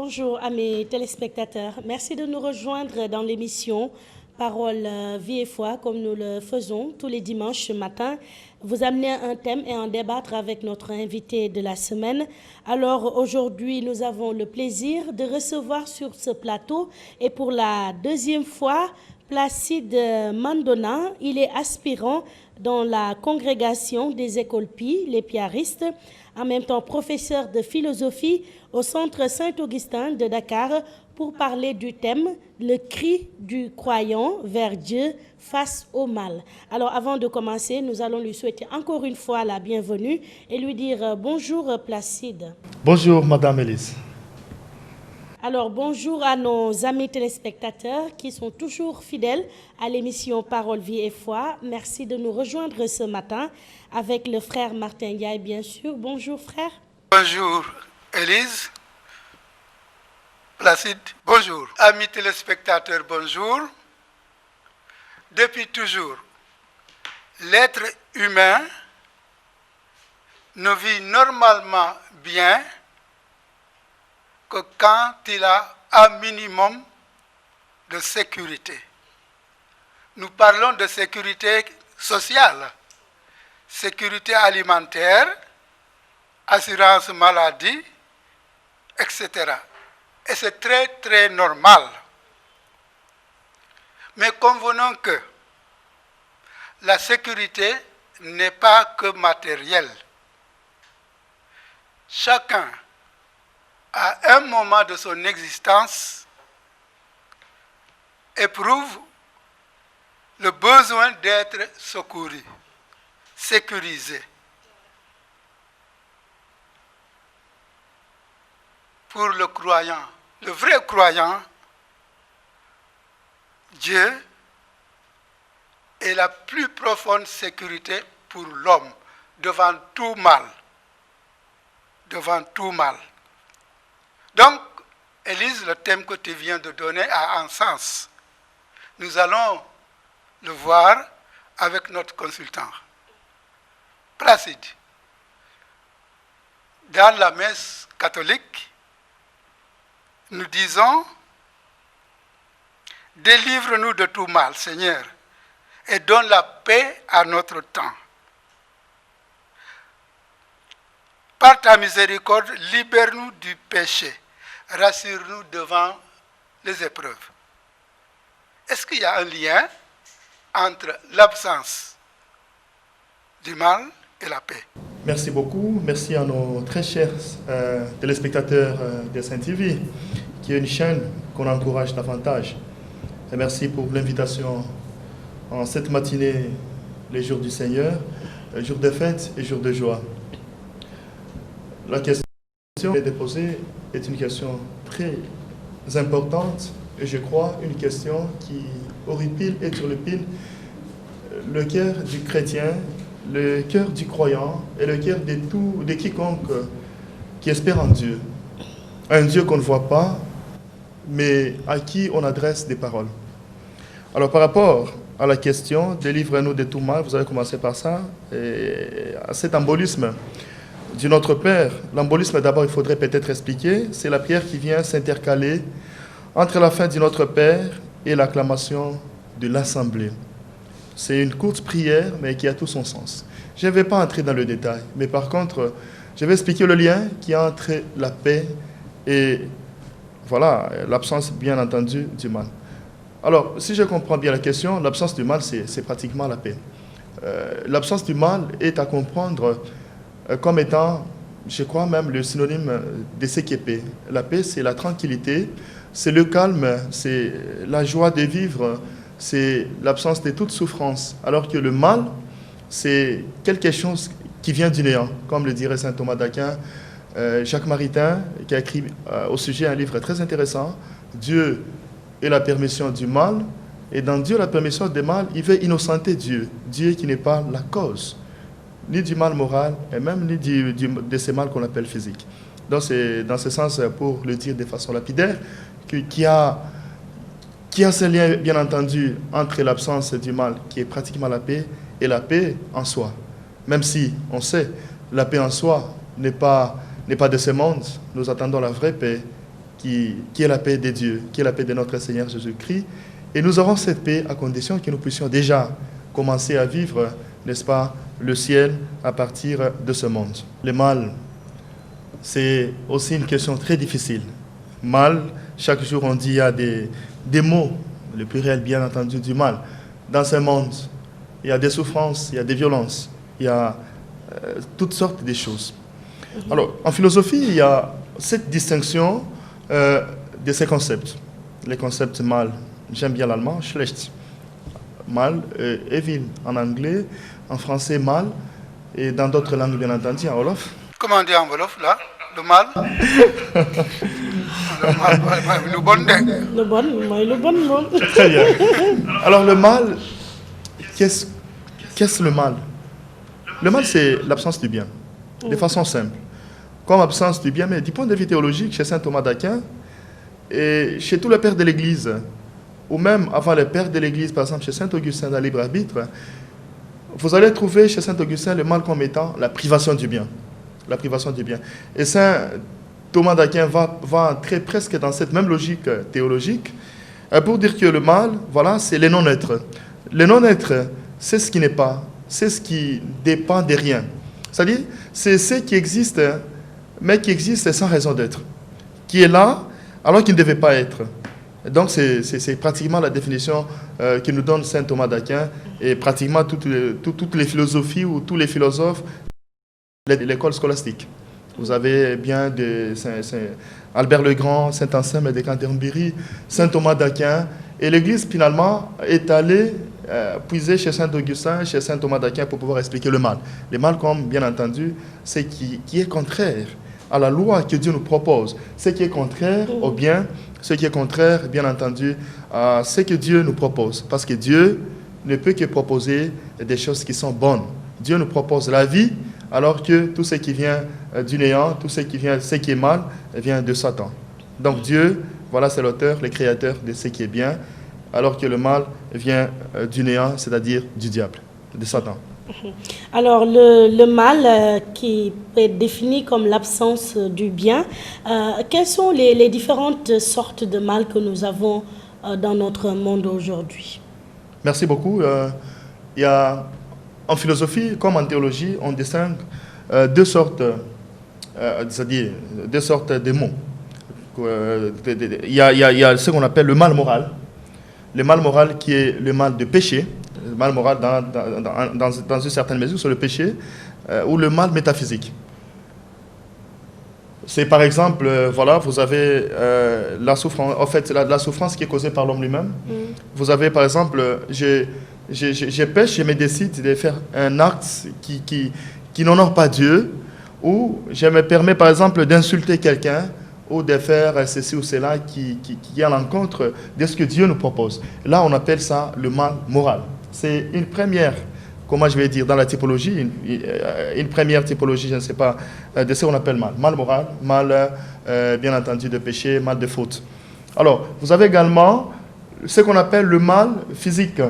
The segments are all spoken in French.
Bonjour à mes téléspectateurs. Merci de nous rejoindre dans l'émission Parole, Vie et Foi, comme nous le faisons tous les dimanches matin. Vous amener un thème et en débattre avec notre invité de la semaine. Alors aujourd'hui, nous avons le plaisir de recevoir sur ce plateau et pour la deuxième fois, Placide Mandona. Il est aspirant dans la congrégation des écoles Pi, les piaristes, en même temps professeur de philosophie au Centre Saint-Augustin de Dakar pour parler du thème « Le cri du croyant vers Dieu face au mal ». Alors avant de commencer, nous allons lui souhaiter encore une fois la bienvenue et lui dire bonjour Placide. Bonjour Madame Elise. Alors bonjour à nos amis téléspectateurs qui sont toujours fidèles à l'émission Parole, Vie et Foi. Merci de nous rejoindre ce matin avec le frère Martin Ndiaye, bien sûr. Bonjour frère. Bonjour Elise. Placide, bonjour. Amis téléspectateurs, bonjour. Depuis toujours, l'être humain ne vit normalement bien que quand il a un minimum de sécurité. Nous parlons de sécurité sociale, sécurité alimentaire, assurance maladie, etc. Et c'est très, très normal. Mais convenons que la sécurité n'est pas que matérielle. Chacun, à un moment de son existence, éprouve le besoin d'être secouru, sécurisé. Pour le croyant, le vrai croyant, Dieu est la plus profonde sécurité pour l'homme devant tout mal. Devant tout mal. Donc, Élise, le thème que tu viens de donner a un sens. Nous allons le voir avec notre consultant. Placide. Dans la messe catholique, nous disons « Délivre-nous de tout mal, Seigneur, et donne la paix à notre temps. Par ta miséricorde, libère-nous du péché. Rassure-nous devant les épreuves. » Est-ce qu'il y a un lien entre l'absence du mal et la paix? Merci beaucoup. Merci à nos très chers téléspectateurs de Saint-TV, qui est une chaîne qu'on encourage davantage. Et merci pour l'invitation en cette matinée, les jours du Seigneur, jour de fête et jour de joie. La question qui est déposée est une question très importante et je crois une question qui horripile et turlupine le cœur du chrétien, le cœur du croyant et le cœur de quiconque qui espère en Dieu. Un Dieu qu'on ne voit pas, mais à qui on adresse des paroles. Alors par rapport à la question « Délivre-nous de tout mal », vous avez commencé par ça, et à cet embolisme du Notre Père. L'embolisme, d'abord, il faudrait peut-être expliquer, c'est la prière qui vient s'intercaler entre la fin du Notre Père et l'acclamation de l'Assemblée. C'est une courte prière, mais qui a tout son sens. Je ne vais pas entrer dans le détail, mais par contre, je vais expliquer le lien qui a entre la paix et, voilà, l'absence, bien entendu, du mal. Alors, si je comprends bien la question, l'absence du mal, c'est pratiquement la paix. L'absence du mal est à comprendre comme étant, je crois même, le synonyme de ce qu'est paix. La paix, c'est la tranquillité, c'est le calme, c'est la joie de vivre, c'est l'absence de toute souffrance. Alors que le mal, c'est quelque chose qui vient du néant, comme le dirait saint Thomas d'Aquin, Jacques Maritain, qui a écrit au sujet un livre très intéressant, « Dieu est la permission du mal », et dans Dieu, la permission du mal, il veut innocenter Dieu, Dieu qui n'est pas la cause, ni du mal moral, et même ni de ces mal qu'on appelle physique. Donc c'est dans ce sens, pour le dire de façon lapidaire, qui a ce lien, bien entendu, entre l'absence du mal, qui est pratiquement la paix, et la paix en soi. Même si, on sait, la paix en soi n'est pas de ce monde, nous attendons la vraie paix qui est la paix de Dieu, qui est la paix de notre Seigneur Jésus-Christ. Et nous aurons cette paix à condition que nous puissions déjà commencer à vivre, n'est-ce pas, le ciel à partir de ce monde. Le mal, c'est aussi une question très difficile. Mal, chaque jour on dit il y a des mots, le pluriel bien entendu du mal. Dans ce monde, il y a des souffrances, il y a des violences, il y a toutes sortes de choses. Alors, en philosophie, il y a cette distinction de ces concepts. Les concepts mal, j'aime bien l'allemand, schlecht. Mal, evil en anglais, en français mal, et dans d'autres langues bien entendu, en wolof. Comment on dit en wolof là? Le mal? Le bon. Le bon, mooy lu bon moom. Très bien. Alors le mal, qu'est-ce le mal? Le mal, c'est l'absence du bien, de façon simple. Comme absence du bien, mais du point de vue théologique, chez saint Thomas d'Aquin, et chez tous les pères de l'Église, ou même avant les pères de l'Église, par exemple chez saint Augustin dans Libre Arbitre, vous allez trouver chez saint Augustin le mal comme étant la privation du bien. La privation du bien. Et saint Thomas d'Aquin va entrer presque dans cette même logique théologique pour dire que le mal, voilà, c'est le non-être. Le non-être, c'est ce qui n'est pas, c'est ce qui dépend de rien. C'est-à-dire, c'est ce qui existe, mais qui existe sans raison d'être. Qui est là, alors qu'il ne devait pas être. Donc, c'est pratiquement la définition que nous donne saint Thomas d'Aquin et pratiquement toutes les philosophies ou tous les philosophes de l'école scolastique. Vous avez bien Albert le Grand, saint Anselme de Canterbury, saint Thomas d'Aquin. Et l'Église, finalement, est allée puiser chez saint Augustin, chez saint Thomas d'Aquin pour pouvoir expliquer le mal. Le mal, comme bien entendu, c'est qui est contraire à la loi que Dieu nous propose. Ce qui est contraire au bien, ce qui est contraire, bien entendu, à ce que Dieu nous propose. Parce que Dieu ne peut que proposer des choses qui sont bonnes. Dieu nous propose la vie, alors que tout ce qui vient du néant, tout ce qui est mal, vient de Satan. Donc Dieu, voilà, c'est l'auteur, le créateur de ce qui est bien, alors que le mal vient du néant, c'est-à-dire du diable, de Satan. Alors, le mal qui peut être défini comme l'absence du bien, quelles sont les différentes sortes de mal que nous avons dans notre monde aujourd'hui? Merci beaucoup. Il y a, en philosophie comme en théologie, on distingue deux sortes de mots. Il y a ce qu'on appelle le mal moral. Le mal moral qui est le mal de péché. Le mal moral dans une certaine mesure sur le péché, ou le mal métaphysique. C'est par exemple, voilà, vous avez la souffrance, en fait, la souffrance qui est causée par l'homme lui-même. Vous avez par exemple, je pêche, je me décide de faire un acte qui n'honore pas Dieu, ou je me permets par exemple d'insulter quelqu'un, ou de faire ceci ou cela qui est à l'encontre de ce que Dieu nous propose. Là, on appelle ça le mal moral. C'est une première, comment je vais dire, dans la typologie, une première typologie, je ne sais pas, de ce qu'on appelle mal. Mal moral, mal, bien entendu, de péché, mal de faute. Alors, vous avez également ce qu'on appelle le mal physique.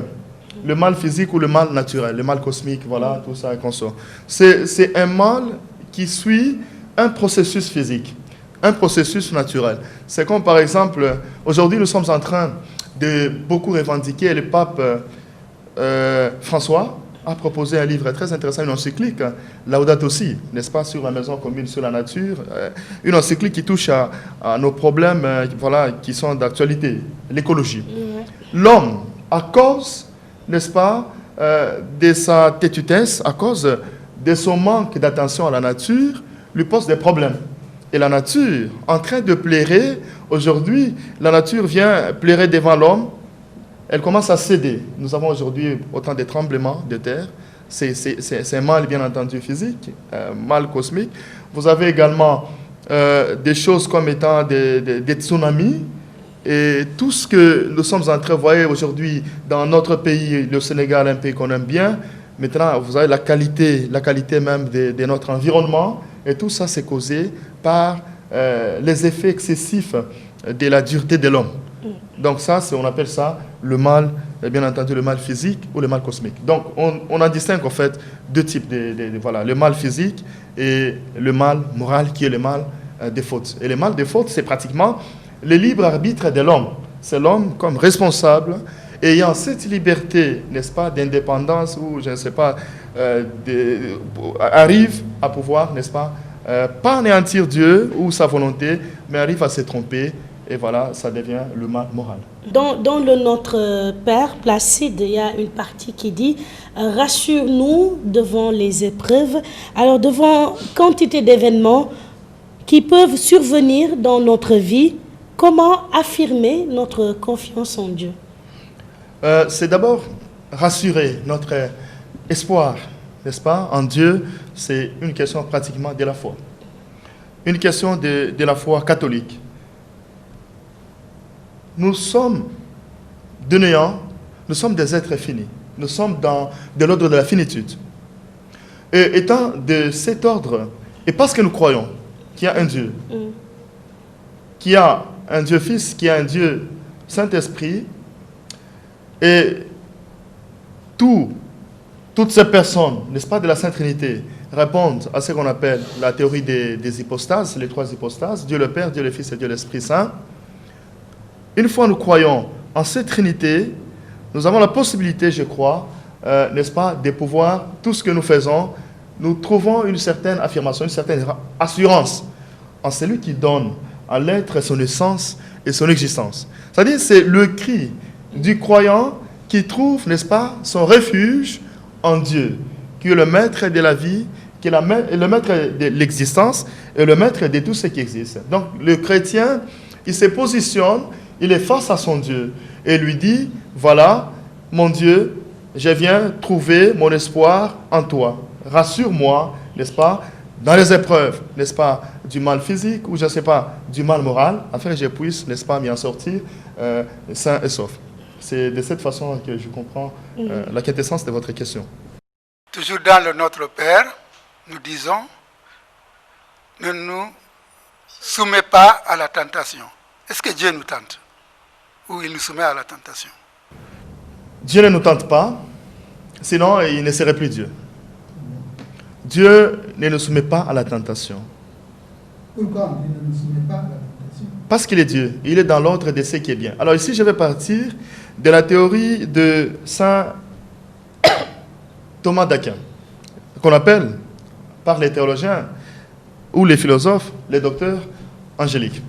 Le mal physique ou le mal naturel, le mal cosmique, voilà, tout ça qu'on sort. C'est un mal qui suit un processus physique, un processus naturel. C'est comme, par exemple, aujourd'hui, nous sommes en train de beaucoup revendiquer, le pape François a proposé un livre très intéressant, une encyclique, Laudato Si, n'est-ce pas, sur la maison commune, sur la nature, une encyclique qui touche à nos problèmes voilà, qui sont d'actualité, l'écologie. L'homme, à cause, n'est-ce pas, de sa têtutesse, à cause de son manque d'attention à la nature, lui pose des problèmes. Et la nature, en train de pleurer, aujourd'hui, la nature vient pleurer devant l'homme. Elle commence à céder. Nous avons aujourd'hui autant de tremblements de terre. C'est un mal, bien entendu, physique, mal cosmique. Vous avez également des choses comme étant des tsunamis. Et tout ce que nous sommes en train de voir aujourd'hui dans notre pays, le Sénégal, un pays qu'on aime bien, maintenant, vous avez la qualité même de notre environnement. Et tout ça, c'est causé par les effets excessifs de la dureté de l'homme. Donc ça, on appelle ça le mal, bien entendu, le mal physique ou le mal cosmique. Donc on en distingue en fait deux types voilà, le mal physique et le mal moral qui est le mal des fautes. Et le mal des fautes, c'est pratiquement le libre arbitre de l'homme. C'est l'homme comme responsable, ayant cette liberté, n'est-ce pas, d'indépendance, ou je ne sais pas, arrive à pouvoir, n'est-ce pas, pas anéantir Dieu ou sa volonté, mais arrive à se tromper, et voilà, ça devient le mal moral. Dans le Notre Père Placide, il y a une partie qui dit « Rassure-nous devant les épreuves ». Alors, devant quantité d'événements qui peuvent survenir dans notre vie, comment affirmer notre confiance en Dieu? C'est d'abord rassurer notre espoir, n'est-ce pas, en Dieu. C'est une question pratiquement de la foi. Une question de la foi catholique. Nous sommes de néant, nous sommes des êtres finis. Nous sommes de l'ordre de la finitude. Et étant de cet ordre, et parce que nous croyons qu'il y a un Dieu, qu'il y a un Dieu Fils, qu'il y a un Dieu Saint-Esprit, et toutes ces personnes, n'est-ce pas, de la Sainte Trinité, répondent à ce qu'on appelle la théorie des hypostases, les trois hypostases, Dieu le Père, Dieu le Fils et Dieu l'Esprit Saint. Une fois nous croyons en cette Trinité, nous avons la possibilité, je crois, n'est-ce pas, de pouvoir, tout ce que nous faisons, nous trouvons une certaine affirmation, une certaine assurance en celui qui donne à l'être son essence et son existence. C'est-à-dire, c'est le cri du croyant qui trouve, n'est-ce pas, son refuge en Dieu, qui est le maître de la vie, qui est le maître de l'existence et le maître de tout ce qui existe. Donc, le chrétien, il se positionne, il est face à son Dieu et lui dit, voilà, mon Dieu, je viens trouver mon espoir en toi. Rassure-moi, n'est-ce pas, dans les épreuves, n'est-ce pas, du mal physique ou je ne sais pas, du mal moral, afin que je puisse, n'est-ce pas, m'y en sortir sain et sauf. C'est de cette façon que je comprends la quintessence de votre question. Toujours dans le Notre Père, nous disons, ne nous soumets pas à la tentation. Est-ce que Dieu nous tente? Ou il nous soumet à la tentation? Dieu ne nous tente pas, sinon il ne serait plus Dieu. Dieu ne nous soumet pas à la tentation. Pourquoi il ne nous soumet pas à la tentation? Parce qu'il est Dieu, il est dans l'ordre de ce qui est bien. Alors ici, je vais partir de la théorie de Saint Thomas d'Aquin, qu'on appelle par les théologiens ou les philosophes, les docteurs angéliques.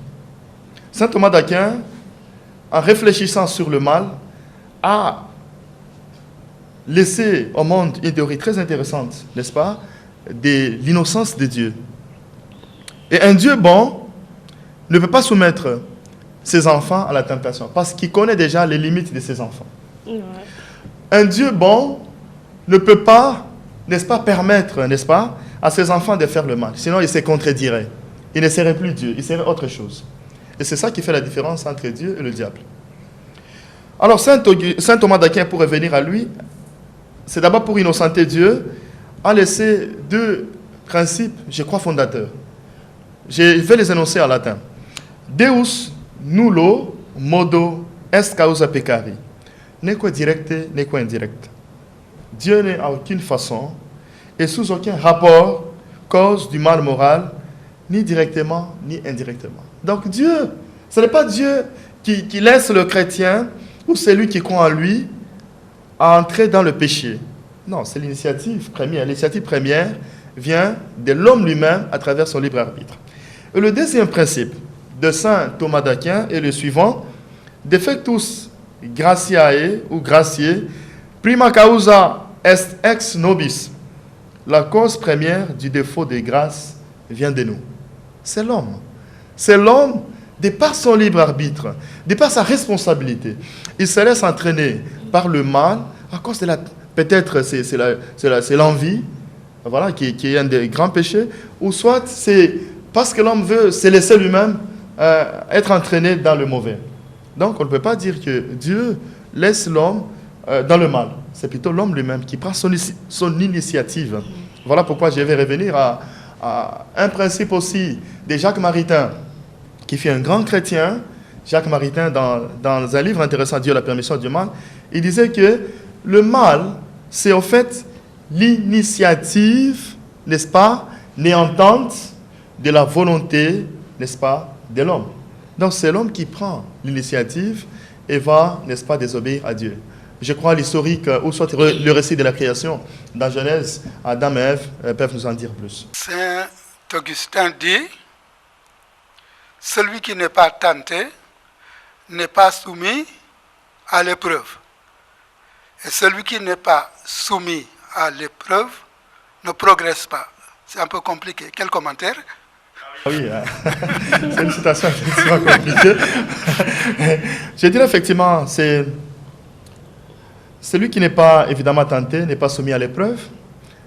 Saint Thomas d'Aquin, en réfléchissant sur le mal, a laissé au monde une théorie très intéressante, n'est-ce pas, de l'innocence de Dieu. Et un Dieu bon ne peut pas soumettre ses enfants à la tentation, parce qu'il connaît déjà les limites de ses enfants. Ouais. Un Dieu bon ne peut pas, n'est-ce pas, permettre, n'est-ce pas, à ses enfants de faire le mal. Sinon, il se contredirait. Il ne serait plus Dieu, il serait autre chose. Et c'est ça qui fait la différence entre Dieu et le diable. Alors, Saint Thomas d'Aquin, pour revenir à lui, c'est d'abord pour innocenter Dieu, a laissé deux principes, je crois, fondateurs. Je vais les énoncer en latin. Deus nullo modo est causa peccari. Neque directe, neque indirecte. Dieu n'est à aucune façon et sous aucun rapport cause du mal moral, ni directement, ni indirectement. Donc Dieu, ce n'est pas Dieu qui laisse le chrétien ou celui qui croit en lui à entrer dans le péché. Non, c'est l'initiative première. L'initiative première vient de l'homme lui-même à travers son libre arbitre. Et le deuxième principe de Saint Thomas d'Aquin est le suivant: defectus gratiae ou graciae, prima causa est ex nobis. La cause première du défaut de grâce vient de nous. C'est l'homme. C'est l'homme, de par son libre arbitre, de par sa responsabilité. Il se laisse entraîner par le mal à cause de la... Peut-être c'est l'envie, voilà, qui est un des grands péchés, ou soit c'est parce que l'homme veut se laisser lui-même être entraîné dans le mauvais. Donc on ne peut pas dire que Dieu laisse l'homme dans le mal. C'est plutôt l'homme lui-même qui prend son initiative. Voilà pourquoi je vais revenir à un principe aussi de Jacques Maritain, qui fut un grand chrétien. Jacques Maritain, dans un livre intéressant, Dieu la permission du mal, il disait que le mal, c'est en fait l'initiative, n'est-ce pas, néantante de la volonté, n'est-ce pas, de l'homme. Donc c'est l'homme qui prend l'initiative et va, n'est-ce pas, désobéir à Dieu. Je crois l'historique, ou soit le récit de la création, dans Genèse, Adam et Ève peuvent nous en dire plus. Saint Augustin dit, celui qui n'est pas tenté n'est pas soumis à l'épreuve. Et celui qui n'est pas soumis à l'épreuve ne progresse pas. C'est un peu compliqué. Quel commentaire? Oui, c'est une citation effectivement compliquée. Je dirais effectivement, c'est celui qui n'est pas évidemment tenté, n'est pas soumis à l'épreuve.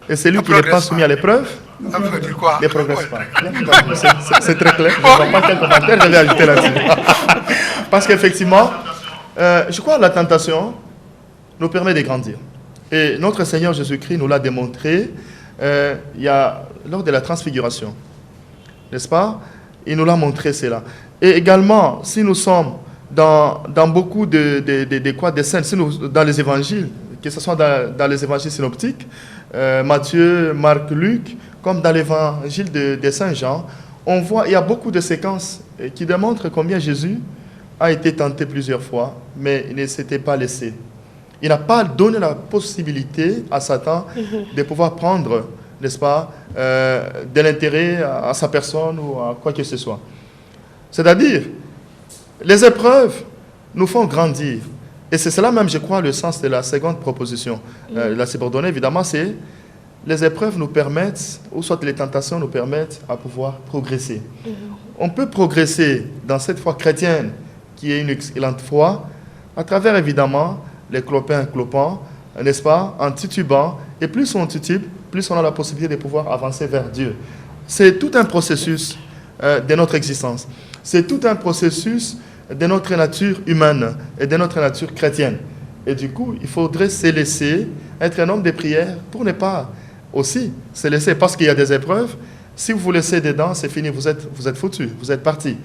Et celui qui n'est pas soumis à l'épreuve, Ça veut dire quoi? ne progresse pas. C'est très clair. Je ne vois pas quel commentaire je vais ajouter là-dessus. Parce qu'effectivement, je crois que la tentation nous permet de grandir. Et notre Seigneur Jésus-Christ nous l'a démontré lors de la transfiguration. N'est-ce pas? Il nous l'a montré cela. Et également, si nous sommes dans beaucoup de scènes, si nous, dans les évangiles, que ce soit dans les évangiles synoptiques, Matthieu, Marc, Luc, comme dans l'évangile de Saint Jean, on voit, il y a beaucoup de séquences qui démontrent combien Jésus a été tenté plusieurs fois, mais il ne s'était pas laissé. Il n'a pas donné la possibilité à Satan de pouvoir prendre, n'est-ce pas, de l'intérêt à sa personne ou à quoi que ce soit. C'est-à-dire, les épreuves nous font grandir. Et c'est cela même, je crois, le sens de la seconde proposition. La subordonnée, évidemment, c'est les épreuves nous permettent, ou soit les tentations nous permettent à pouvoir progresser. On peut progresser dans cette foi chrétienne, qui est une excellente foi, à travers, évidemment, les clopins, n'est-ce pas, en titubant. Et plus on titube, plus on a la possibilité de pouvoir avancer vers Dieu. C'est tout un processus de notre existence. C'est tout un processus de notre nature humaine et de notre nature chrétienne. Et du coup, il faudrait se laisser être un homme de prière pour ne pas aussi se laisser, parce qu'il y a des épreuves. Si vous vous laissez dedans, c'est fini, vous êtes foutu, vous êtes parti.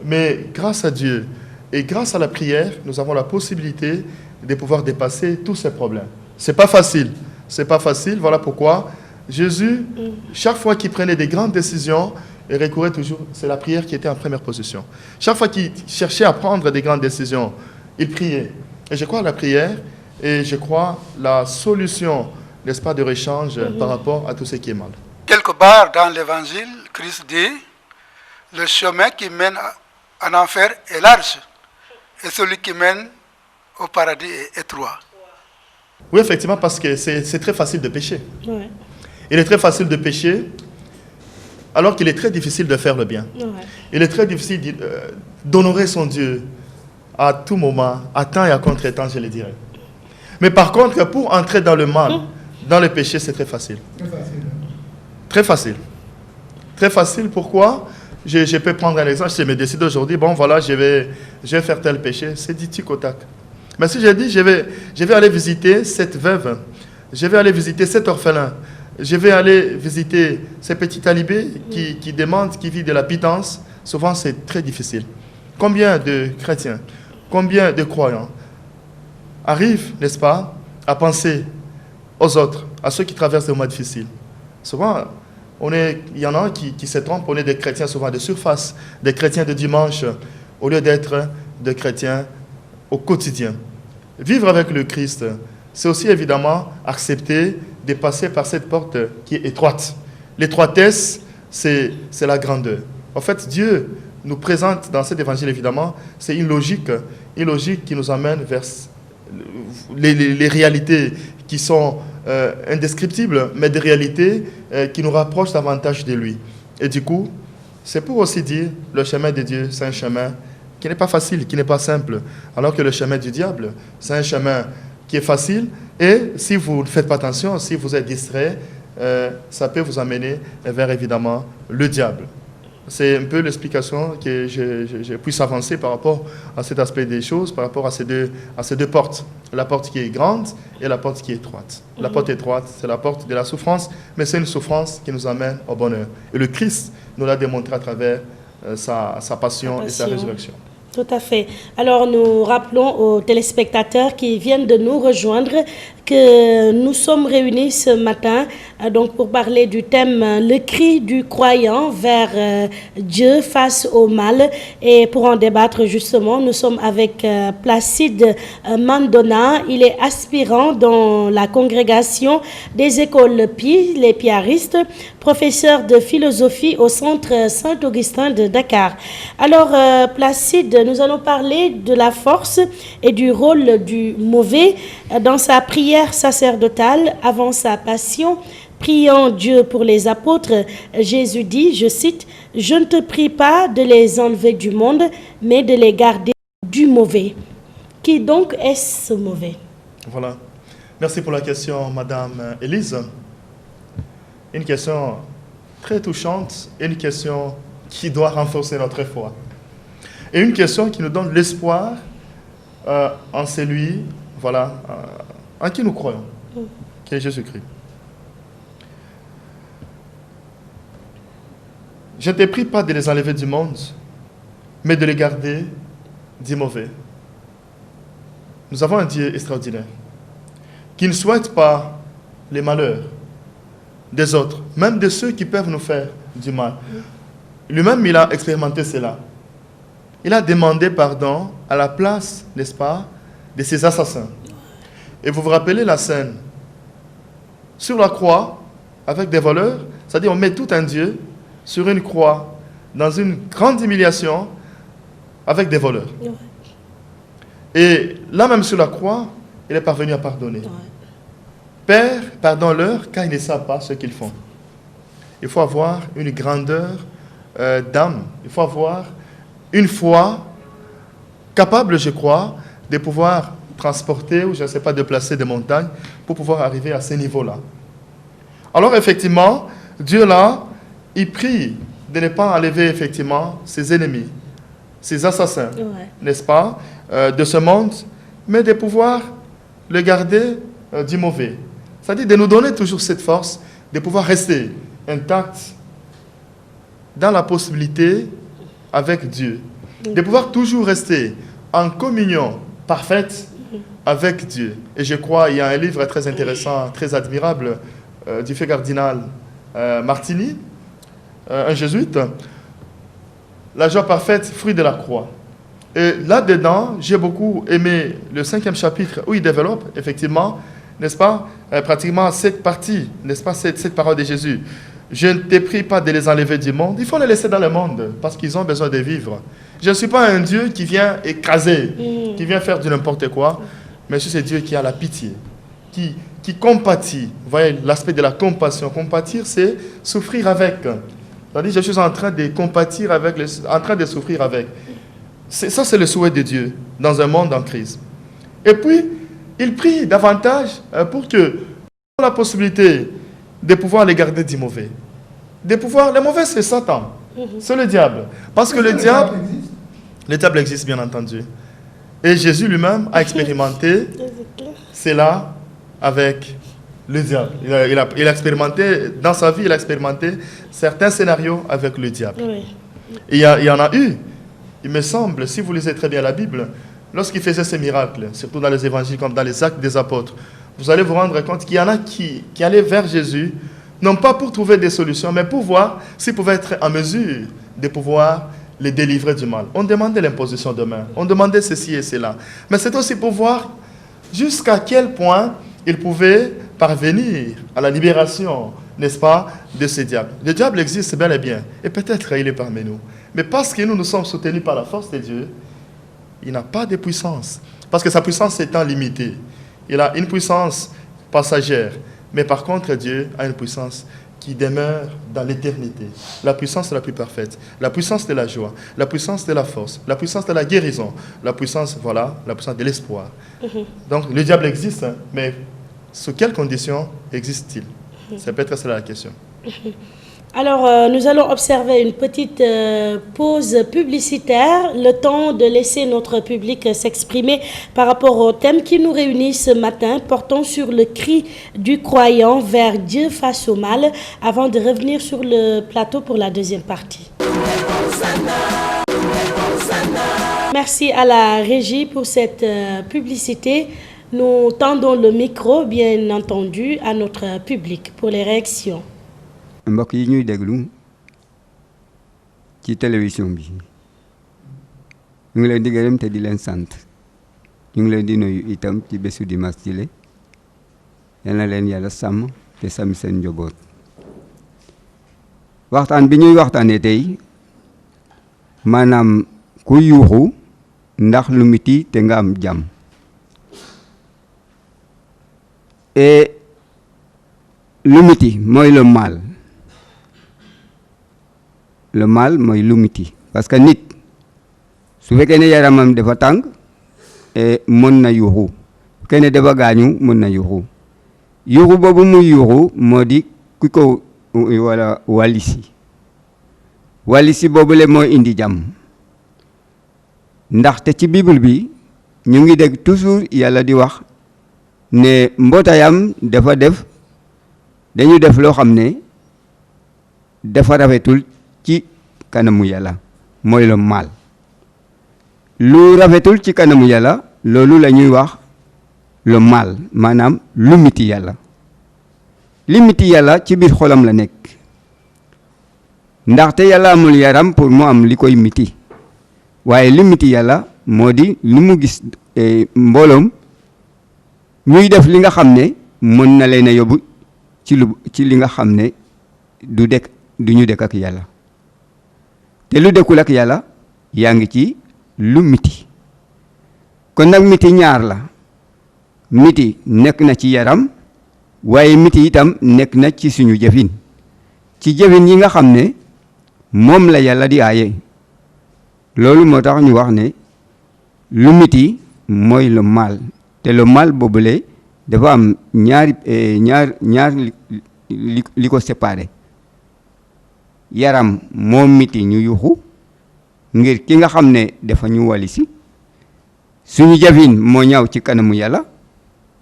Mais grâce à Dieu et grâce à la prière, nous avons la possibilité de pouvoir dépasser tous ces problèmes. C'est pas facile. C'est pas facile. Voilà pourquoi Jésus, chaque fois qu'il prenait des grandes décisions, il recourait toujours, c'est la prière qui était en première position. Chaque fois qu'il cherchait à prendre des grandes décisions, il priait. Et je crois à la prière et je crois la solution, n'est-ce pas, de réchange par rapport à tout ce qui est mal. Quelque part dans l'évangile, Christ dit, le chemin qui mène en enfer est large et celui qui mène au paradis est étroit. Oui, effectivement, parce que c'est très facile de pécher. Ouais. Il est très facile de pécher, alors qu'il est très difficile de faire le bien. Ouais. Il est très difficile d'honorer son Dieu à tout moment, à temps et à contre-temps, je le dirais. Mais par contre, pour entrer dans le mal, dans le péché, c'est très facile. Très facile. Très facile. Très facile, pourquoi? Je peux prendre un exemple, je me décide aujourd'hui, bon voilà, je vais faire tel péché, c'est dit tic au tac. Mais si je dis, je vais aller visiter cette veuve, je vais aller visiter cet orphelin, je vais aller visiter ces petits talibés qui demandent, qui vivent de la pitance, souvent c'est très difficile. Combien de chrétiens, combien de croyants arrivent, n'est-ce pas, à penser aux autres, à ceux qui traversent des moments difficiles? Souvent, il y en a qui se trompent, on est des chrétiens souvent de surface, des chrétiens de dimanche, au lieu d'être des chrétiens au quotidien. Vivre avec le Christ, c'est aussi évidemment accepter de passer par cette porte qui est étroite. L'étroitesse, c'est la grandeur. En fait, Dieu nous présente dans cet évangile, évidemment, c'est une logique qui nous amène vers les réalités qui sont indescriptibles, mais des réalités qui nous rapprochent davantage de lui. Et du coup, c'est pour aussi dire, le chemin de Dieu, c'est un chemin qui n'est pas facile, qui n'est pas simple, alors que le chemin du diable, c'est un chemin qui est facile, et si vous ne faites pas attention, si vous êtes distrait, ça peut vous amener vers, évidemment, le diable. C'est un peu l'explication que je puisse avancer par rapport à cet aspect des choses, par rapport à ces deux portes. La porte qui est grande et la porte qui est étroite. La porte étroite, c'est la porte de la souffrance, mais c'est une souffrance qui nous amène au bonheur. Et le Christ nous l'a démontré à travers sa passion et sa résurrection. Tout à fait. Alors, nous rappelons aux téléspectateurs qui viennent de nous rejoindre que nous sommes réunis ce matin donc pour parler du thème le cri du croyant vers Dieu face au mal. Et pour en débattre justement, nous sommes avec Placide Mandona. Il est aspirant dans la congrégation des écoles Pi, les piaristes, professeur de philosophie au centre Saint-Augustin de Dakar. Alors Placide, nous allons parler de la force et du rôle du mauvais. Dans sa prière sacerdotale avant sa passion, priant Dieu pour les apôtres, Jésus dit, je cite, « Je ne te prie pas de les enlever du monde, mais de les garder du mauvais. » Qui donc est ce mauvais? Voilà. Merci pour la question, Madame Élise. Une question très touchante, une question qui doit renforcer notre foi. Et une question qui nous donne l'espoir en celui, voilà, en qui nous croyons, qui est Jésus-Christ. Je ne te prie pas de les enlever du monde, mais de les garder du mauvais. Nous avons un Dieu extraordinaire, qui ne souhaite pas les malheurs des autres, même de ceux qui peuvent nous faire du mal. Lui-même, il a expérimenté cela. Il a demandé pardon à la place, n'est-ce pas, de ses assassins. Et vous vous rappelez la scène sur la croix, avec des voleurs, c'est-à-dire on met tout un Dieu sur une croix, dans une grande humiliation, avec des voleurs. Ouais. Et là même sur la croix, il est parvenu à pardonner. Ouais. Père, pardonne-leur, car ils ne savent pas ce qu'ils font. Il faut avoir une grandeur d'âme, il faut avoir une foi capable, je crois, de pouvoir transporter, ou je ne sais pas, déplacer des montagnes, pour pouvoir arriver à ce niveau-là. Alors effectivement, Dieu là, il prie de ne pas enlever effectivement ses ennemis, ses assassins, ouais, n'est-ce pas, de ce monde, mais de pouvoir le garder du mauvais. C'est-à-dire de nous donner toujours cette force de pouvoir rester intact dans la possibilité avec Dieu, de pouvoir toujours rester en communion parfaite avec Dieu. Et je crois, il y a un livre très intéressant, très admirable, du fait cardinal Martini, un jésuite, La joie parfaite, fruit de la croix. Et là-dedans, j'ai beaucoup aimé le 5e chapitre où il développe, effectivement, n'est-ce pas, pratiquement cette partie, n'est-ce pas, cette parole de Jésus. Je ne te prie pas de les enlever du monde, il faut les laisser dans le monde, parce qu'ils ont besoin de vivre. Je ne suis pas un Dieu qui vient écraser, qui vient faire du n'importe quoi, mais je suis ce Dieu qui a la pitié, qui compatit. Vous voyez l'aspect de la compassion. Compatir, c'est souffrir avec. C'est-à-dire, je suis en train de compatir avec, en train de souffrir avec. Ça, c'est le souhait de Dieu dans un monde en crise. Et puis, il prie davantage pour que la possibilité de pouvoir les garder du mauvais. De pouvoir, le mauvais, c'est Satan. C'est le diable. Parce que le diable existe, bien entendu. Et Jésus lui-même a expérimenté cela avec le diable. Il a expérimenté, dans sa vie, il a expérimenté certains scénarios avec le diable. Oui. Et il y en a eu, il me semble, si vous lisez très bien la Bible, lorsqu'il faisait ces miracles, surtout dans les évangiles comme dans les actes des apôtres, vous allez vous rendre compte qu'il y en a qui allaient vers Jésus, non pas pour trouver des solutions, mais pour voir s'ils pouvaient être en mesure de pouvoir les délivrer du mal. On demandait l'imposition de main, on demandait ceci et cela. Mais c'est aussi pour voir jusqu'à quel point ils pouvaient parvenir à la libération, n'est-ce pas, de ces diables. Le diable existe bel et bien, et peut-être il est parmi nous. Mais parce que nous sommes soutenus par la force de Dieu, il n'a pas de puissance. Parce que sa puissance étant limitée. Il a une puissance passagère. Mais par contre, Dieu a une puissance qui demeure dans l'éternité. La puissance la plus parfaite. La puissance de la joie. La puissance de la force. La puissance de la guérison. La puissance, voilà, la puissance de l'espoir. Donc, le diable existe, hein, mais sous quelles conditions existe-t-il? C'est peut-être ça la question. Alors, nous allons observer une petite pause publicitaire, le temps de laisser notre public s'exprimer par rapport au thème qui nous réunit ce matin, portant sur le cri du croyant vers Dieu face au mal, avant de revenir sur le plateau pour la deuxième partie. Merci à la régie pour cette publicité. Nous tendons le micro, bien entendu, à notre public pour les réactions. mbokk yi ñuy déglu ci télévision bi ñu ngi leen di gërëm te di leen sant ñu ngi leen di nuyu itam ci bésu dimanche jile yal na leen yàlla sàmm te sàmm seen njaboot waxtaan bi ñuy waxtaanee tey maanaam ku yuuxu ndax lu miti te nga am jàmm et lu miti mooy le mal mooy lu miti parce que nit su fekkee ne yaramam dafa tàng mën na yuuxu su fekkee ne dafa gaañu mën na yuuxu yuuxu boobu muy yuuxu moo di ku ko wala walisi boobu le mooy indi jàmm ndaxte ci bible bi ñu ngi dégg toujours yàlla di wax ne mbootaayam dañu def loo xam ne dafa rafetul ci kanamu yàlla mooy le mal lu rafetul ci kanamu yàlla loolu la ñuy wax le mal maanaam lu miti yàlla li miti yàlla ci biir xolam la nekk ndaxte yàlla amul yaram pour mu am li koy miti waaye li miti yàlla moo di lu mu gis mbooloom ñuy def li nga xam ne mën na leen a yóbbu ci li nga xam ne du ñu dëkk ak yàlla te lu dëkkul ak yàlla yaa ngi ci lu miti kon nag miti ñaar la miti nekk na ci yaram waaye miti itam nekk na ci suñu jëfin ci jëfin yi nga xam ne moom la yàlla di aaye loolu moo tax ñu wax ne lu miti mooy le mal te le mal boobule dafa am ñaar li ko séparé yaram moo miti ñu yuxu ngir ki nga xam ne dafa ñu walisi suñu jëfin moo ñaaw ci kanamu yàlla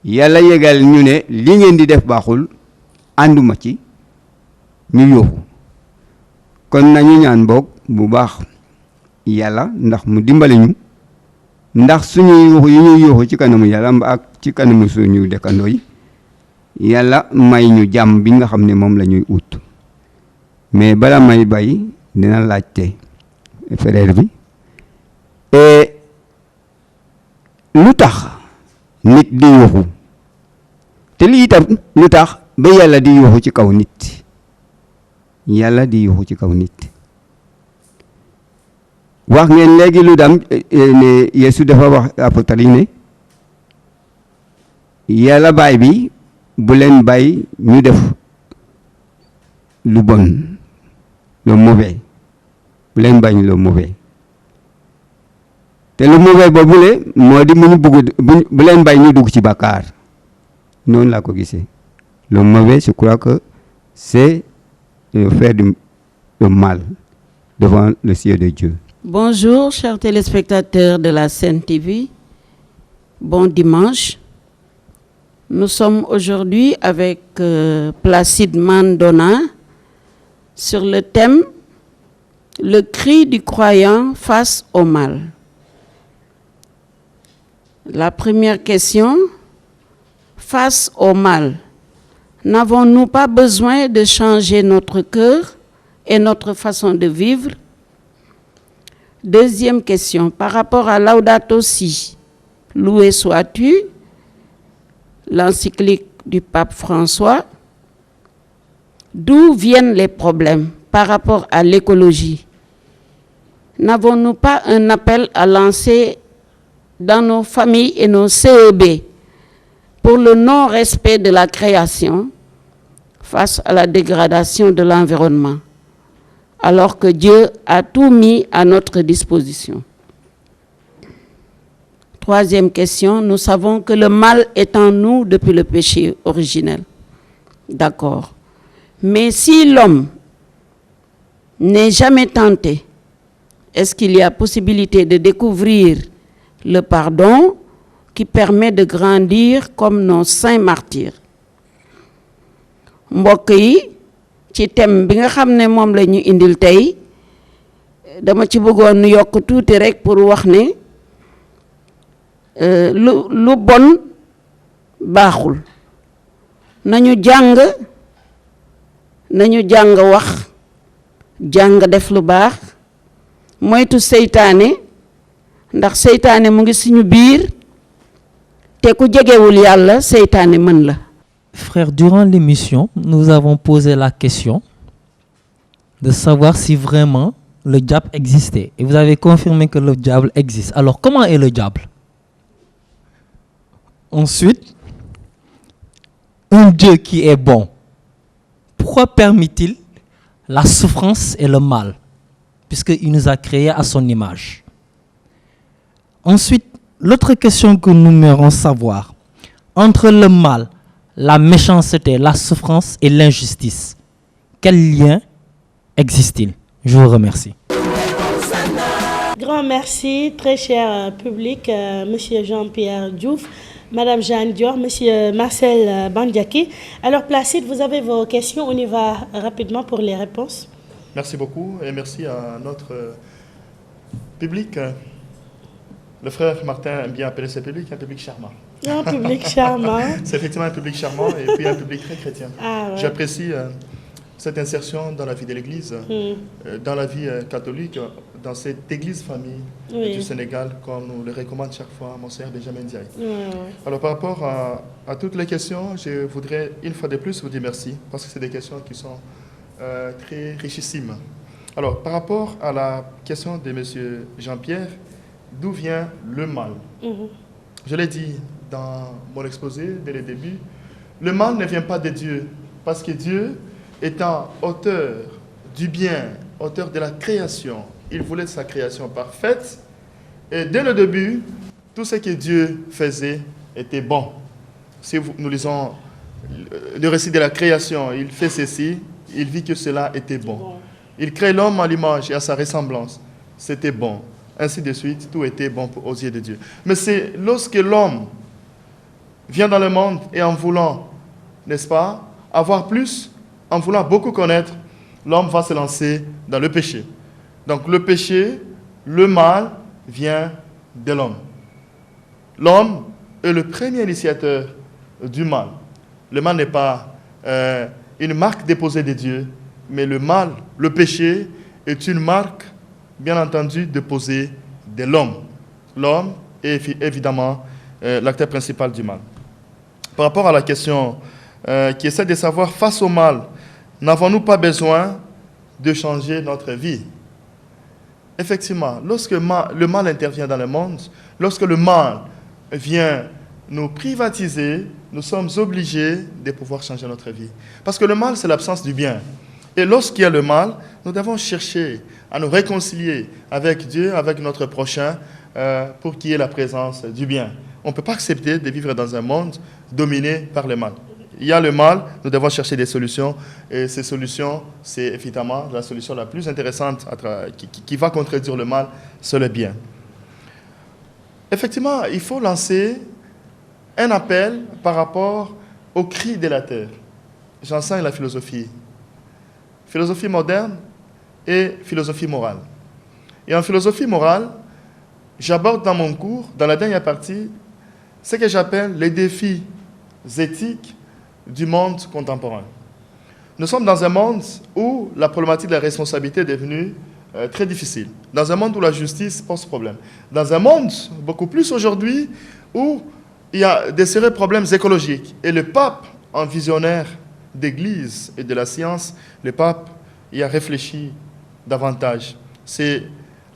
yàlla yégal ñu ne li ngeen di def baaxul ànduma ci ñu yuxu kon nañu ñaan boog bu baax yàlla ndax mu dimbali ñu ndax suñu yuxu yi ñuy yuxu ci kanamu yàlla ak ci kanamu suñu dëkkandoo yi yàlla may ñu jàmm bi nga xam ne moom la ñuy ut mais bala may bay dina laajte frère bi lu tax nit di yuxu te lii itam lu tax ba yàlla di yuxu ci kaw nit yàlla di yuxu ci kaw nit wax ngeen léegi lu dam ne Yeesu dafa wax apôtre yi ne yàlla baay bi bu leen bàyyi ñu def lu bon le mauvais bu leen bañ le mauvais te lu mauvais boobule moo di mu ñu bugg bu leen bàyyi ñu dugg ci bàkkaar noonu laa ko gisee le mauvais je crois que c'est faire le mal devant le ciel de Dieu. Bonjour chers téléspectateurs de la Sen TV, bon dimanche. Nous sommes aujourd'hui avec Placide Mandona sur le thème « Le cri du croyant face au mal ». La première question, face au mal, n'avons-nous pas besoin de changer notre cœur et notre façon de vivre? Deuxième question, par rapport à Laudato Si, loué sois-tu, l'encyclique du pape François, d'où viennent les problèmes par rapport à l'écologie? N'avons-nous pas un appel à lancer dans nos familles et nos CEB pour le non-respect de la création face à la dégradation de l'environnement, alors que Dieu a tout mis à notre disposition? Troisième question, nous savons que le mal est en nous depuis le péché originel. D'accord. Mais si l'homme n'est jamais tenté, est-ce qu'il y a possibilité de découvrir le pardon qui permet de grandir comme nos saints martyrs? Mbokk yi, ci thème bi nga xam ne moom la ñu indil tey dama ci bëggoon yokk tuuti rek pour wax ne lu bon baaxul nañu jàng wax jàng def lu baax moytu seytaane ndax seytaane mu ngi suñu biir te ku jegewul yàlla seytaane mën la. Frère, durant l'émission, nous avons posé la question de savoir si vraiment le diable existait. Et vous avez confirmé que le diable existe. Alors, comment est le diable? Ensuite, un Dieu qui est bon, pourquoi permet-il la souffrance et le mal? Puisqu'il nous a créés à son image. Ensuite, l'autre question que nous aimerions savoir, entre le mal, la méchanceté, la souffrance et l'injustice, quel lien existe-t-il? Je vous remercie. Grand merci, très cher public, Monsieur Jean-Pierre Diouf, Madame Jeanne Dior, Monsieur Marcel Bandiaki. Alors Placide, vous avez vos questions, on y va rapidement pour les réponses. Merci beaucoup et merci à notre public. Le frère Martin aime bien appeler ce public un public charmant. Un public charmant. C'est effectivement un public charmant et puis un public très chrétien. Ah, ouais. J'apprécie cette insertion dans la vie de l'Église, dans la vie catholique, dans cette Église famille du Sénégal, comme nous le recommande chaque fois Monseigneur Benjamin Ndiaye. Alors par rapport à toutes les questions, je voudrais une fois de plus vous dire merci, parce que c'est des questions qui sont très richissimes. Alors par rapport à la question de M. Jean-Pierre, d'où vient le mal? Je l'ai dit dans mon exposé dès le début, le mal ne vient pas de Dieu, parce que Dieu, étant auteur du bien, auteur de la création, il voulait sa création parfaite, et dès le début, tout ce que Dieu faisait était bon. Si nous lisons le récit de la création, il fait ceci, il vit que cela était bon. Il crée l'homme à l'image et à sa ressemblance, c'était bon. Ainsi de suite, tout était bon aux yeux de Dieu. Mais c'est lorsque l'homme vient dans le monde et en voulant, n'est-ce pas, avoir plus, en voulant beaucoup connaître, l'homme va se lancer dans le péché. Donc le péché, le mal, vient de l'homme. L'homme est le premier initiateur du mal. Le mal n'est pas une marque déposée de Dieu, mais le mal, le péché, est une marque, bien entendu, déposée de l'homme. L'homme est évidemment l'acteur principal du mal. Par rapport à la question qui essaie de savoir, face au mal, n'avons-nous pas besoin de changer notre vie? Effectivement, lorsque le mal intervient dans le monde, lorsque le mal vient nous privatiser, nous sommes obligés de pouvoir changer notre vie. Parce que le mal, c'est l'absence du bien. Et lorsqu'il y a le mal, nous devons chercher à nous réconcilier avec Dieu, avec notre prochain, pour qu'il y ait la présence du bien. On ne peut pas accepter de vivre dans un monde dominé par le mal. Il y a le mal, nous devons chercher des solutions. Et ces solutions, c'est évidemment la solution la plus intéressante qui va contredire le mal, c'est le bien. Effectivement, il faut lancer un appel par rapport au cri de la terre. J'enseigne la philosophie moderne et philosophie morale. Et en philosophie morale, j'aborde dans mon cours, dans la dernière partie, ce que j'appelle les défis éthiques du monde contemporain. Nous sommes dans un monde où la problématique de la responsabilité est devenue très difficile. Dans un monde où la justice pose problème. Dans un monde, beaucoup plus aujourd'hui, où il y a des sérieux problèmes écologiques. Et le pape, en visionnaire d'église et de la science, le pape y a réfléchi davantage. C'est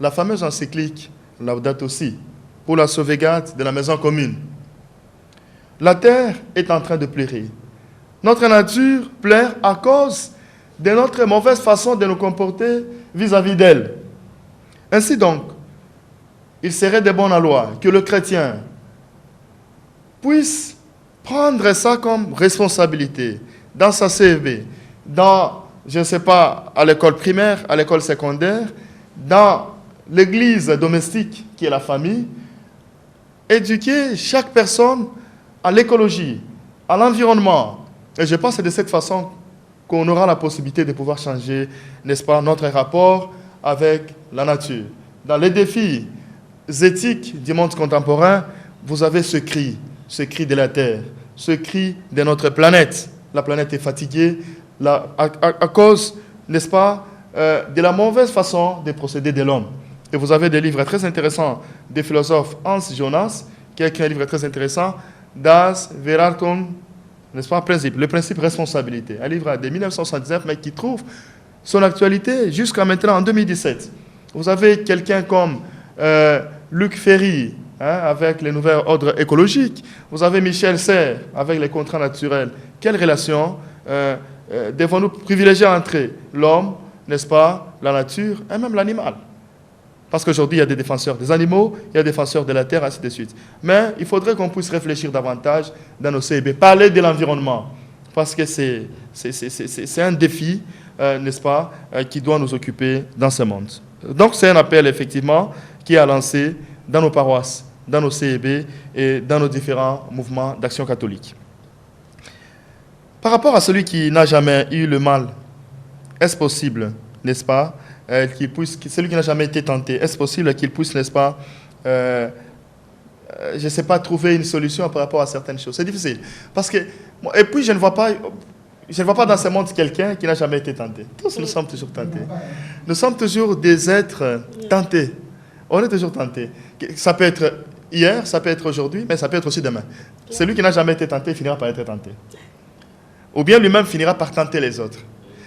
la fameuse encyclique Laudato Si, pour la sauvegarde de la maison commune. La terre est en train de pleurer. Notre nature pleure à cause de notre mauvaise façon de nous comporter vis-à-vis d'elle. Ainsi donc, il serait de bonne loi que le chrétien puisse prendre ça comme responsabilité dans sa CEB, dans, je ne sais pas, à l'école primaire, à l'école secondaire, dans l'église domestique qui est la famille, éduquer chaque personne à l'écologie, à l'environnement. Et je pense que c'est de cette façon qu'on aura la possibilité de pouvoir changer, n'est-ce pas, notre rapport avec la nature. Dans les défis éthiques du monde contemporain, vous avez ce cri de la terre. ce cri de notre planète. La planète est fatiguée à cause, n'est-ce pas, de la mauvaise façon de procéder de l'homme. Et vous avez des livres très intéressants des philosophes Hans Jonas, qui a écrit un livre très intéressant, Das Verhalten, n'est-ce pas, le principe responsabilité. Un livre de 1979, mais qui trouve son actualité jusqu'à maintenant, en 2017. Vous avez quelqu'un comme Luc Ferry, avec les nouveaux ordres écologiques. Vous avez Michel Serres, avec les contrats naturels. Quelle relation devons-nous privilégier entre l'homme, n'est-ce pas, la nature et même l'animal? Parce qu'aujourd'hui, il y a des défenseurs des animaux, il y a des défenseurs de la terre, ainsi de suite. Mais il faudrait qu'on puisse réfléchir davantage dans nos CEB, parler de l'environnement, parce que c'est un défi, n'est-ce pas, qui doit nous occuper dans ce monde. Donc, c'est un appel, effectivement, qui est à lancer dans nos paroisses, dans nos CEB et dans nos différents mouvements d'action catholique. Par rapport à celui qui n'a jamais eu le mal, est-ce possible, n'est-ce pas, celui qui n'a jamais été tenté, est-ce possible qu'il puisse, n'est-ce pas, je ne sais pas, trouver une solution par rapport à certaines choses? C'est difficile. Parce que, et puis, je ne vois pas dans ce monde quelqu'un qui n'a jamais été tenté. Tous nous sommes toujours tentés. Nous sommes toujours des êtres tentés. On est toujours tentés. Ça peut être hier, ça peut être aujourd'hui, mais ça peut être aussi demain. Celui qui n'a jamais été tenté finira par être tenté. Ou bien lui-même finira par tenter les autres.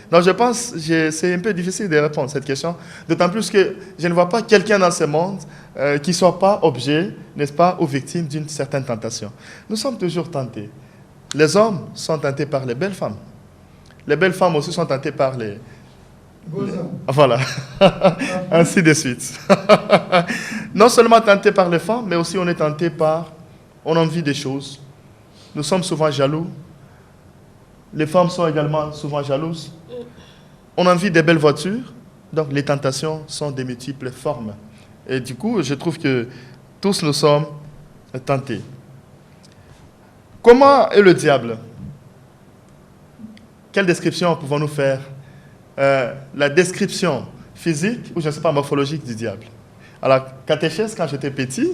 Donc je pense que c'est un peu difficile de répondre à cette question, d'autant plus que je ne vois pas quelqu'un dans ce monde qui ne soit pas objet, n'est-ce pas, ou victime d'une certaine tentation. Nous sommes toujours tentés. Les hommes sont tentés par les belles femmes. Les belles femmes aussi sont tentées par les... Voilà. Ainsi de suite. Non seulement tentés par les femmes, mais aussi on est tenté par... On envie des choses. Nous sommes souvent jaloux. Les femmes sont également souvent jalouses. On a envie des belles voitures, donc les tentations sont de multiples formes. Et du coup, je trouve que tous nous sommes tentés. Comment est le diable? Quelle description pouvons-nous faire? La description physique ou, je ne sais pas, morphologique du diable. À la catéchèse, quand j'étais petit,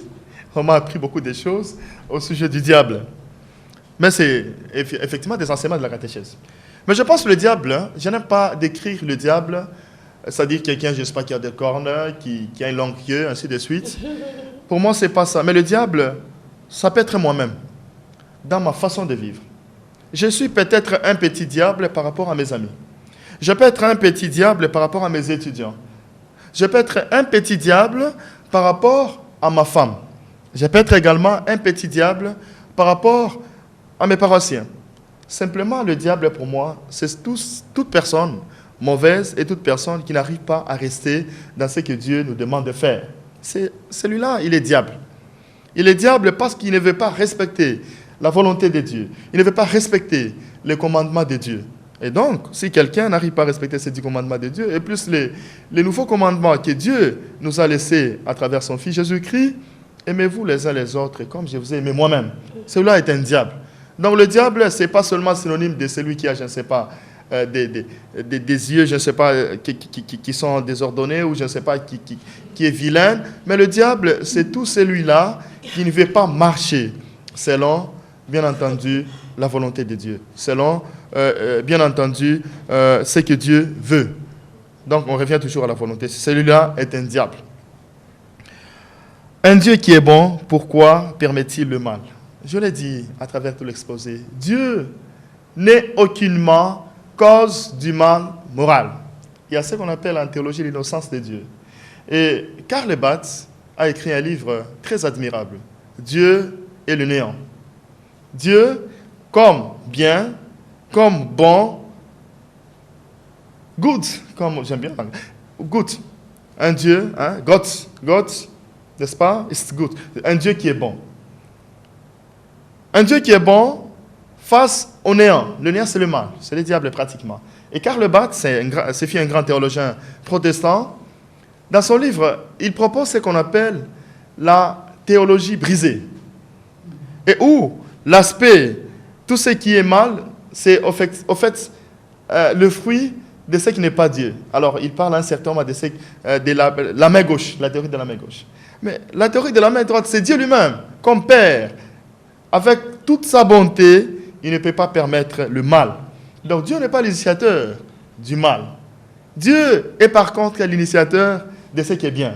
on m'a appris beaucoup de choses au sujet du diable. Mais c'est effectivement des enseignements de la catéchèse. Mais je pense que le diable, je n'aime pas décrire le diable, c'est-à-dire quelqu'un, je ne sais pas, qui a des cornes, qui a une longue queue, ainsi de suite. Pour moi, ce n'est pas ça. Mais le diable, ça peut être moi-même, dans ma façon de vivre. Je suis peut-être un petit diable par rapport à mes amis. Je peux être un petit diable par rapport à mes étudiants. Je peux être un petit diable par rapport à ma femme. Je peux être également un petit diable par rapport à mes paroissiens. Simplement, le diable, pour moi, c'est toute personne mauvaise et toute personne qui n'arrive pas à rester dans ce que Dieu nous demande de faire. Celui-là, il est diable. Il est diable parce qu'il ne veut pas respecter la volonté de Dieu. Il ne veut pas respecter les commandements de Dieu. Et donc, si quelqu'un n'arrive pas à respecter ces 10 commandements de Dieu, et plus les nouveaux commandements que Dieu nous a laissés à travers son Fils Jésus-Christ, aimez-vous les uns les autres comme je vous ai aimé moi-même. Celui-là est un diable. Donc le diable, ce n'est pas seulement synonyme de celui qui a, je ne sais pas, des yeux, je ne sais pas, qui sont désordonnés ou je ne sais pas, qui est vilain. Mais le diable, c'est tout celui-là qui ne veut pas marcher selon, bien entendu, la volonté de Dieu. Selon, bien entendu, ce que Dieu veut. Donc on revient toujours à la volonté. Celui-là est un diable. Un Dieu qui est bon, pourquoi permet-il le mal? Je l'ai dit à travers tout l'exposé. Dieu n'est aucunement cause du mal moral. Il y a ce qu'on appelle en théologie l'innocence de Dieu. Et Karl Barth a écrit un livre très admirable. Dieu et le néant. Dieu comme bien, comme bon, good, comme j'aime bien, good. Un Dieu, hein, God, n'est-ce pas? It's good. Un Dieu qui est bon. Un Dieu qui est bon face au néant. Le néant, c'est le mal. C'est le diable, pratiquement. Et Karl Barth, c'est un grand théologien protestant. Dans son livre, il propose ce qu'on appelle la théologie brisée. Et où l'aspect, tout ce qui est mal, c'est au fait le fruit de ce qui n'est pas Dieu. Alors, il parle à un certain moment de la main gauche, la théorie de la main gauche. Mais la théorie de la main droite, c'est Dieu lui-même, comme Père, avec toute sa bonté, il ne peut pas permettre le mal. Donc Dieu n'est pas l'initiateur du mal. Dieu est par contre l'initiateur de ce qui est bien.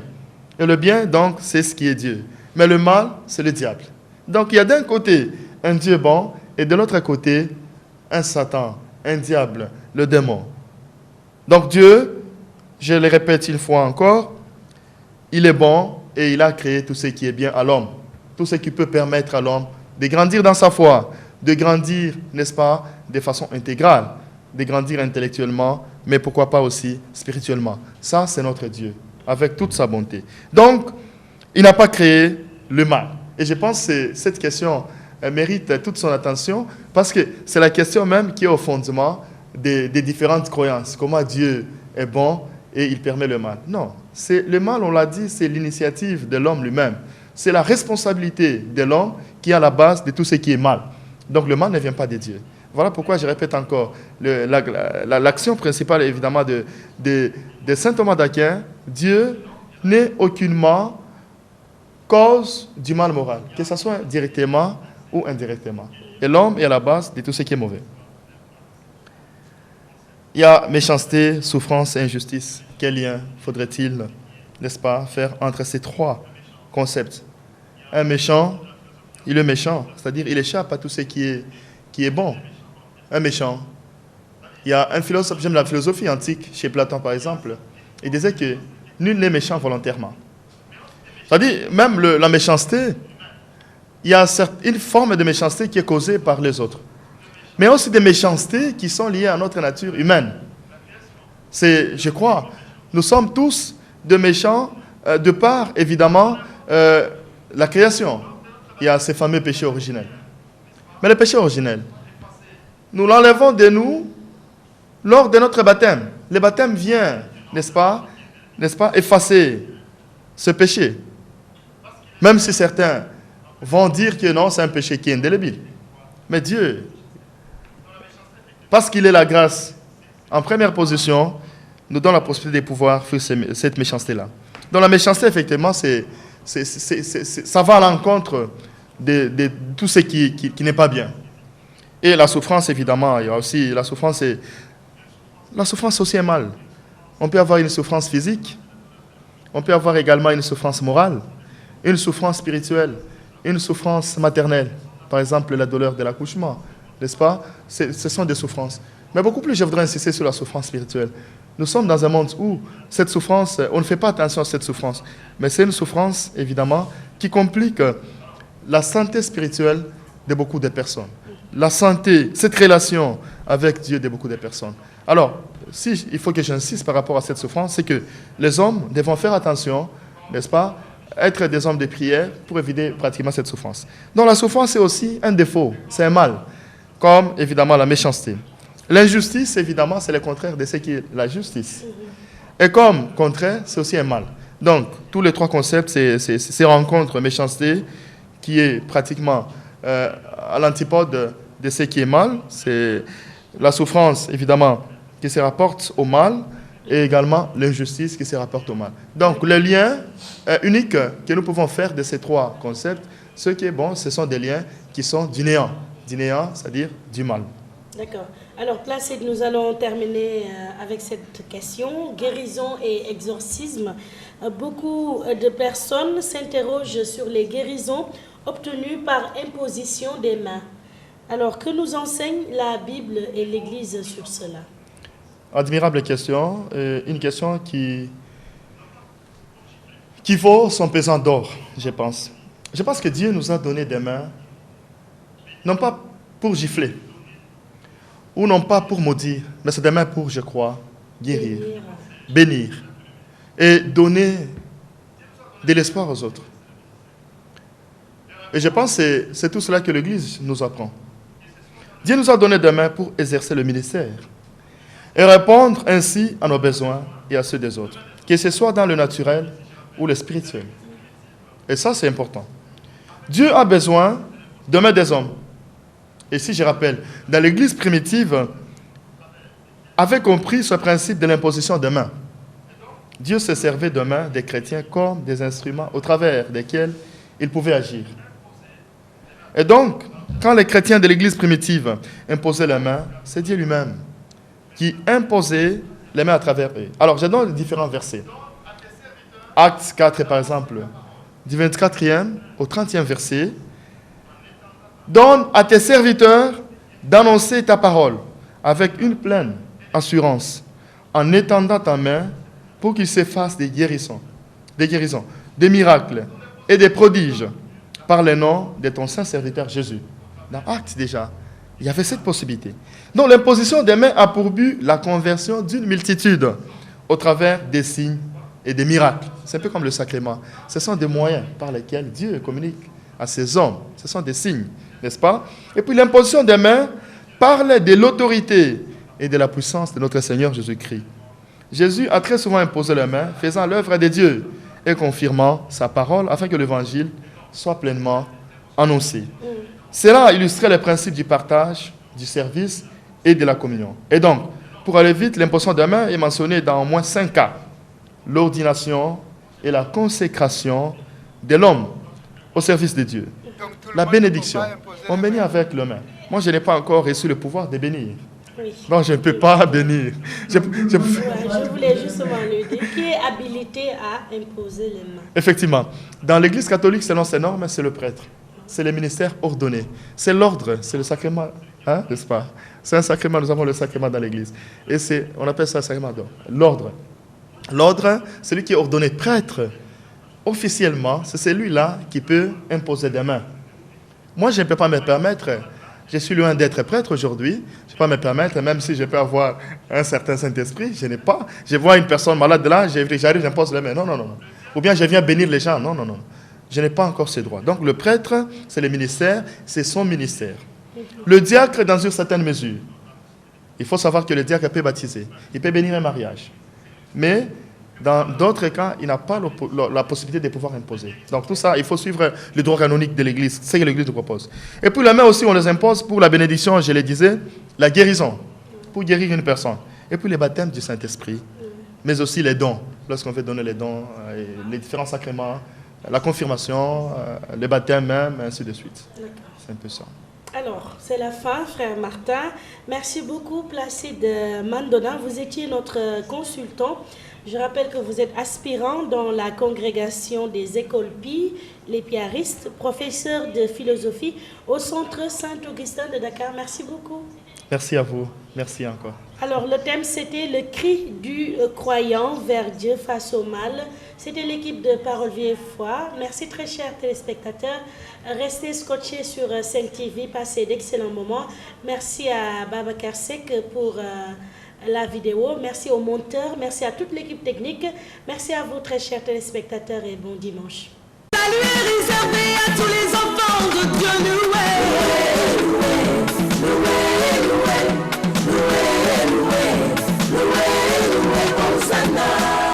Et le bien, donc, c'est ce qui est Dieu. Mais le mal, c'est le diable. Donc il y a d'un côté un Dieu bon et de l'autre côté un Satan, un diable, le démon. Donc Dieu, je le répète une fois encore, il est bon et il a créé tout ce qui est bien à l'homme. Tout ce qui peut permettre à l'homme de grandir dans sa foi, de grandir, n'est-ce pas, de façon intégrale, de grandir intellectuellement, mais pourquoi pas aussi spirituellement. Ça, c'est notre Dieu, avec toute sa bonté. Donc, il n'a pas créé le mal. Et je pense que cette question mérite toute son attention, parce que c'est la question même qui est au fondement des différentes croyances. Comment Dieu est bon et il permet le mal. Non, c'est le mal, on l'a dit, c'est l'initiative de l'homme lui-même. C'est la responsabilité de l'homme qui est à la base de tout ce qui est mal. Donc le mal ne vient pas de Dieu. Voilà pourquoi je répète encore, l'action principale évidemment de saint Thomas d'Aquin, Dieu n'est aucunement cause du mal moral, que ce soit directement ou indirectement. Et l'homme est à la base de tout ce qui est mauvais. Il y a méchanceté, souffrance et injustice. Quel lien faudrait-il, n'est-ce pas, faire entre ces trois concepts? Un méchant, il est méchant, c'est-à-dire il échappe à tout ce qui est bon. Un méchant. Il y a un philosophe, j'aime la philosophie antique, chez Platon par exemple, il disait que nul n'est méchant volontairement. C'est-à-dire, même la méchanceté, il y a une forme de méchanceté qui est causée par les autres. Mais aussi des méchancetés qui sont liées à notre nature humaine. C'est, je crois, nous sommes tous de méchants de par, évidemment, la création. Il y a ces fameux péchés originels. Mais le péché originel, nous l'enlevons de nous lors de notre baptême. Le baptême vient, n'est-ce pas, effacer ce péché. Même si certains vont dire que non, c'est un péché qui est indélébile. Mais Dieu, parce qu'il est la grâce, en première position, nous donne la possibilité de pouvoir faire cette méchanceté-là. Donc la méchanceté, effectivement, ça va à l'encontre de tout ce qui n'est pas bien. Et la souffrance, évidemment, il y a aussi la souffrance c'est aussi un mal. On peut avoir une souffrance physique, on peut avoir également une souffrance morale, une souffrance spirituelle, une souffrance maternelle. Par exemple, la douleur de l'accouchement, n'est-ce pas? Ce sont des souffrances. Mais beaucoup plus, je voudrais insister sur la souffrance spirituelle. Nous sommes dans un monde où cette souffrance, on ne fait pas attention à cette souffrance. Mais c'est une souffrance, évidemment, qui complique la santé spirituelle de beaucoup de personnes. La santé, cette relation avec Dieu de beaucoup de personnes. Alors, il faut que j'insiste par rapport à cette souffrance, c'est que les hommes devront faire attention, n'est-ce pas, être des hommes de prière pour éviter pratiquement cette souffrance. Donc la souffrance est aussi un défaut, c'est un mal, comme évidemment la méchanceté. L'injustice, évidemment, c'est le contraire de ce qui est la justice. Et comme contraire, c'est aussi un mal. Donc, tous les trois concepts, c'est rencontre, méchanceté, qui est pratiquement à l'antipode de ce qui est mal. C'est la souffrance, évidemment, qui se rapporte au mal, et également l'injustice qui se rapporte au mal. Donc, le lien unique que nous pouvons faire de ces trois concepts, ce qui est bon, ce sont des liens qui sont du néant. Du néant, c'est-à-dire du mal. D'accord. Alors, Placide, nous allons terminer avec cette question. Guérison et exorcisme. Beaucoup de personnes s'interrogent sur les guérisons obtenues par imposition des mains. Alors, que nous enseigne la Bible et l'Église sur cela? Admirable question. Une question qui vaut son pesant d'or, je pense. Je pense que Dieu nous a donné des mains, non pas pour gifler, ou non pas pour maudire, mais c'est des mains pour, je crois, guérir, bénir et donner de l'espoir aux autres. Et je pense que c'est tout cela que l'Église nous apprend. Dieu nous a donné des mains pour exercer le ministère et répondre ainsi à nos besoins et à ceux des autres, que ce soit dans le naturel ou le spirituel. Et ça, c'est important. Dieu a besoin de mains des hommes. Et si je rappelle, dans l'Église primitive, avait compris ce principe de l'imposition de mains. Dieu se servait de mains des chrétiens comme des instruments au travers desquels il pouvait agir. Et donc, quand les chrétiens de l'Église primitive imposaient les mains, c'est Dieu lui-même qui imposait les mains à travers eux. Alors, je donne différents versets. Actes 4, par exemple, du 24e au 30e verset. Donne à tes serviteurs d'annoncer ta parole avec une pleine assurance, en étendant ta main pour qu'il s'efface des guérisons, des miracles et des prodiges par le nom de ton saint serviteur Jésus. Dans Actes déjà, il y avait cette possibilité. Donc l'imposition des mains a pour but la conversion d'une multitude au travers des signes et des miracles. C'est un peu comme le sacrement. Ce sont des moyens par lesquels Dieu communique à ses hommes. Ce sont des signes, n'est-ce pas? Et puis l'imposition des mains parle de l'autorité et de la puissance de notre Seigneur Jésus-Christ. Jésus a très souvent imposé les mains, faisant l'œuvre de Dieu et confirmant sa parole afin que l'évangile soit pleinement annoncé. Cela illustrait le principe du partage, du service et de la communion. Et donc, pour aller vite, l'imposition des mains est mentionnée dans au moins 5 cas. L'ordination et la consécration de l'homme au service de Dieu. La bénédiction. On bénit avec les mains. Moi, je n'ai pas encore reçu le pouvoir de bénir. Oui. Non, je ne peux pas bénir. Je voulais justement le dire. Qui est habilité à imposer les mains? Effectivement. Dans l'Église catholique, selon ses normes, c'est le prêtre. C'est le ministère ordonné. C'est l'ordre, c'est le sacrement. Hein, n'est-ce pas? C'est un sacrement, nous avons le sacrement dans l'Église. Et on appelle ça le sacrement d'ordre. L'ordre. L'ordre, celui qui est ordonné prêtre, officiellement, c'est celui-là qui peut imposer des mains. Moi, je ne peux pas me permettre, je suis loin d'être prêtre aujourd'hui, je ne peux pas me permettre, même si je peux avoir un certain Saint-Esprit, je n'ai pas. Je vois une personne malade là, j'arrive, j'impose les mains. Non, non, non. Ou bien je viens bénir les gens. Non, non, non. Je n'ai pas encore ce droit. Donc le prêtre, c'est le ministère, c'est son ministère. Le diacre, dans une certaine mesure, il faut savoir que le diacre peut baptiser, il peut bénir un mariage. Mais dans d'autres cas, il n'a pas la possibilité de pouvoir imposer. Donc tout ça, il faut suivre le droit canonique de l'Église, c'est ce que l'Église nous propose. Et puis la main aussi, on les impose pour la bénédiction, je le disais, la guérison, pour guérir une personne. Et puis les baptêmes du Saint-Esprit, mais aussi les dons, lorsqu'on veut donner les dons, les différents sacrements, la confirmation, le baptême même, ainsi de suite. C'est un peu ça. Alors, c'est la fin, frère Martin. Merci beaucoup, Placide Mandona. Vous étiez notre consultant. Je rappelle que vous êtes aspirant dans la congrégation des écoles Pi, les piaristes, professeur de philosophie au Centre Saint-Augustin de Dakar. Merci beaucoup. Merci à vous. Merci encore. Alors, le thème, c'était le cri du croyant vers Dieu face au mal. C'était l'équipe de Parole Vie et Foi. Merci très chers téléspectateurs. Restez scotchés sur Sen TV, passez d'excellents moments. Merci à Babacar Sek pour la vidéo. Merci aux monteurs. Merci à toute l'équipe technique. Merci à vous très chers téléspectateurs et bon dimanche. Salut!